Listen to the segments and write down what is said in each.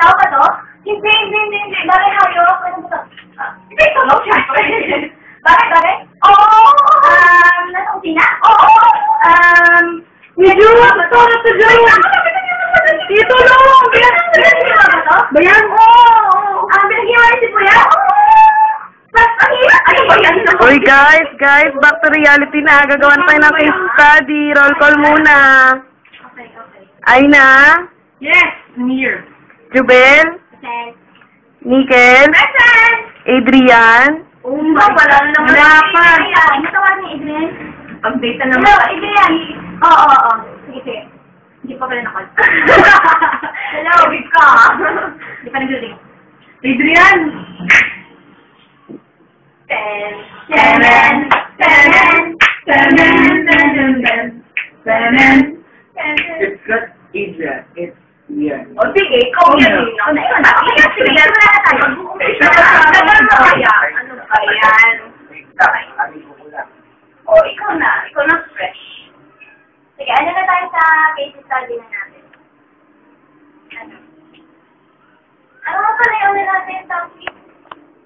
Tao ba to? Hindi. Bagay hayop. Ano ba to? Hindi ito, no? Siyempre. Bagay? Oo! Nasa kusina? Oo! Medyo, ito, nasa dyan. Dito lang. Bayan, oo. Pinag-iwan si Kuya? Ano ba yan? Uy, guys, back to reality na. Gagawan tayo ng case study. Roll call muna. Okay. Aina, Yes, I'm here. Jubel, Present. Nickel, Present! Adrian, Wala na naman. Wala pa. Matawag ni Adrian. Pag-date na Hello, Adrian. Oo. Sige. Hindi pa pala nakal. Hello. Big ka. Hindi pa nag-ring. Adrian! It's not Adrian, it's Ian. O sige, ikaw yan. Sige, wala na tayo. Ano ba yan? O, ikaw na. Ikaw na fresh. Sige, ano na tayo sa case study na natin? Ano nga pala yung natin topic?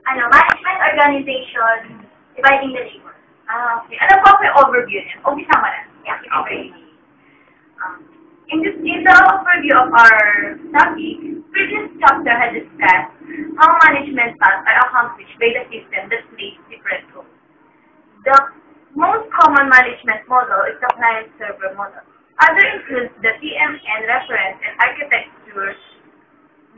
Management organization, dividing the labor. Okay. Ano po ang overview niya? Umpisa mo na. Yeah, Okay. In the overview of our topic, previous chapter had discussed how management tasks are accomplished by the system that plays different roles. The most common management model is the client-server model. Other includes the PMN reference and architecture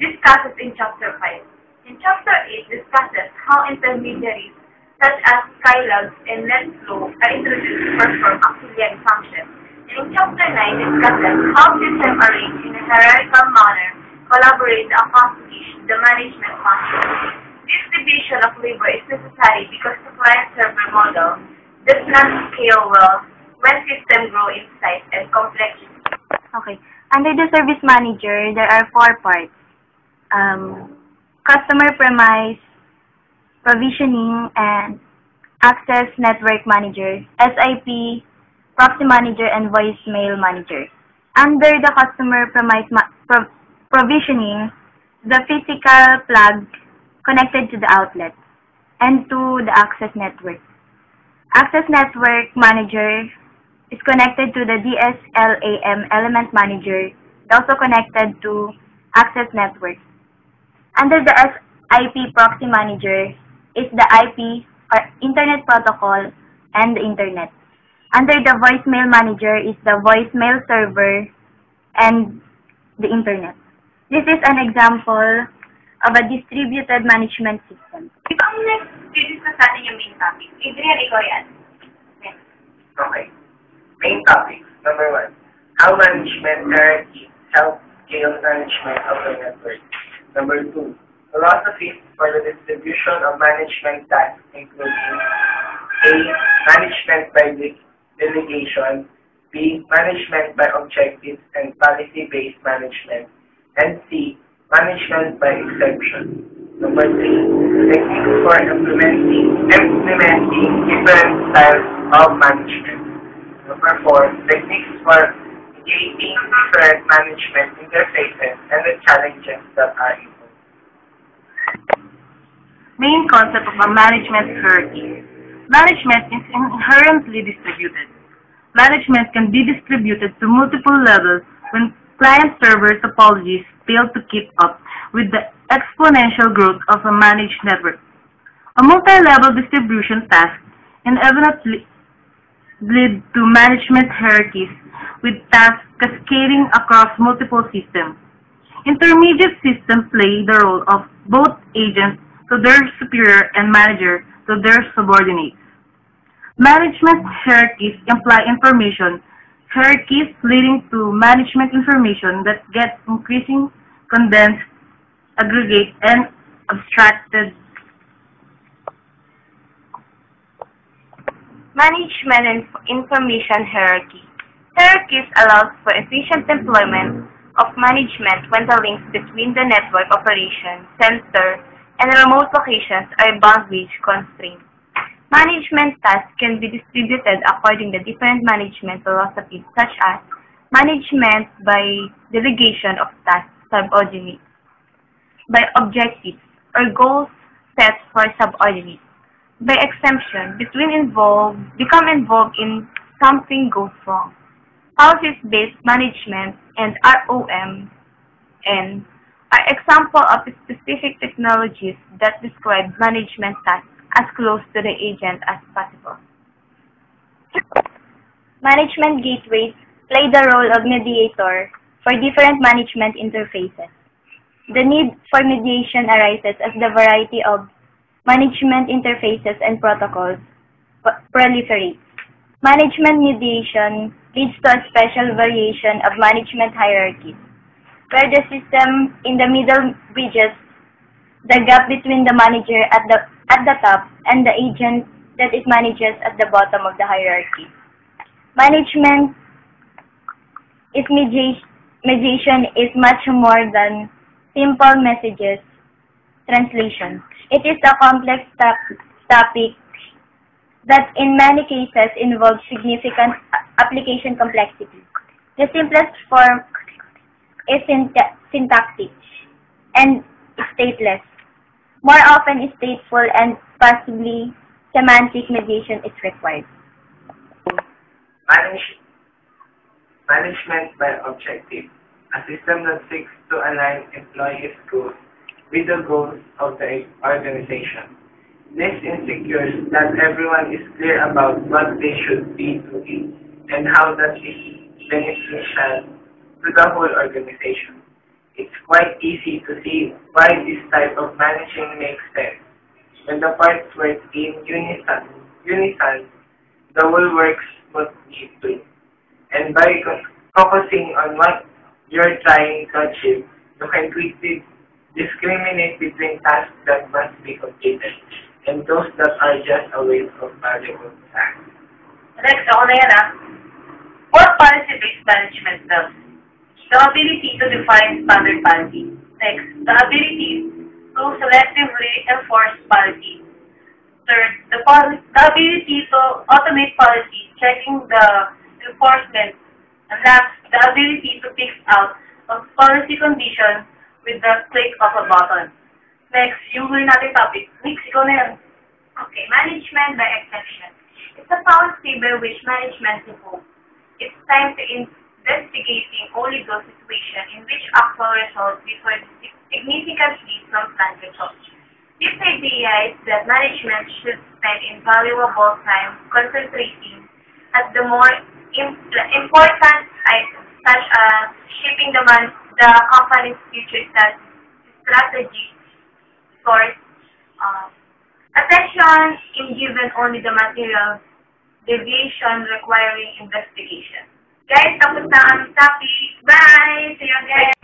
discussed in Chapter 5. In Chapter 8 discusses how intermediaries such as Skylogs and NetFlow are introduced to perform auxiliary functions. And in Chapter 9 discusses how system arranged in a hierarchical manner collaborate to accomplish the management function. This division of labor is necessary because the client-server model does not scale well when systems grow in size and complexity. Okay. Under the service manager, there are 4 parts. Customer premise, provisioning, and access network manager, SIP, proxy manager, and voicemail manager. Under the customer premise provisioning, the physical plug connected to the outlet and to the access network. Access network manager is connected to the DSLAM element manager, also connected to access network. Under the SIP proxy manager is the IP or internet protocol and the internet. Under the voicemail manager is the voicemail server and the internet. This is an example of a distributed management system. Ito ang next discuss natin yung main topic. Adrian, ikaw yan. Okay. Main topics. Number 1. How management hierarchy helps scale management of the network. Number 2. Philosophies for the distribution of management tasks including A. Management by delegation, B. Management by objectives and policy-based management, and C. Management by exception. Number 3. Techniques for implementing different styles of management. Number 4. Techniques for creating different management interfaces and the challenges that are involved. Main concept of a management hierarchy. Management is inherently distributed. Management can be distributed to multiple levels when client-server topologies fail to keep up with the exponential growth of a managed network. A multi-level distribution task inevitably lead to management hierarchies with tasks cascading across multiple systems. Intermediate systems play the role of both agents to their superior and manager to their subordinates. Management hierarchies imply information hierarchies leading to management information that gets increasing, condensed, aggregate, and abstracted. Management and information hierarchy. Hierarchies allows for efficient employment of management when the links between the network operation, center, and remote locations are boundary constrained. Management tasks can be distributed according to different management philosophies such as management by delegation of tasks subordinate, by objectives or goals set for subordinates. By exemption, become involved in something goes wrong. Policies-based management and ROMN are example of specific technologies that describe management tasks as close to the agent as possible. Management gateways play the role of mediator for different management interfaces. The need for mediation arises as the variety of management interfaces and protocols proliferates. Management mediation leads to a special variation of management hierarchies, where the system in the middle bridges the gap between the manager at the top and the agent that it manages at the bottom of the hierarchy. Management mediation is much more than simple messages translation. It is a complex topic that in many cases involves significant application complexity. The simplest form is syntactic and stateless. More often, stateful and possibly semantic mediation is required. Management by objective, a system that seeks to align employees' goals with the goals of the organization. This ensures that everyone is clear about what they should be doing and how that is beneficial to the whole organization. It's quite easy to see why this type of managing makes sense. When the parts work in unison, the whole works smoothly. And by focusing on what you're trying to achieve, you can quickly discriminate between tasks that must be completed and those that are just a waste of valuable time. Next, ako na yan What policy-based management does? The ability to define standard policy. Next, the ability to selectively enforce policy. Third, the ability to automate policy, checking the enforcement. And last, the ability to fix out of policy conditions with the click of a button. Next, yung huli natin topic. Nix, ikaw na yan. Okay, management by exception. It's a policy by which management evolves. It's time to investigating only those situations in which actual results differ significantly from planned results. This idea is that management should spend invaluable time concentrating at the more important items, such as shaping the company's future strategy, scores, attention in given only the material deviation requiring investigation. Guys, tapos na ang topic. Bye! See you again!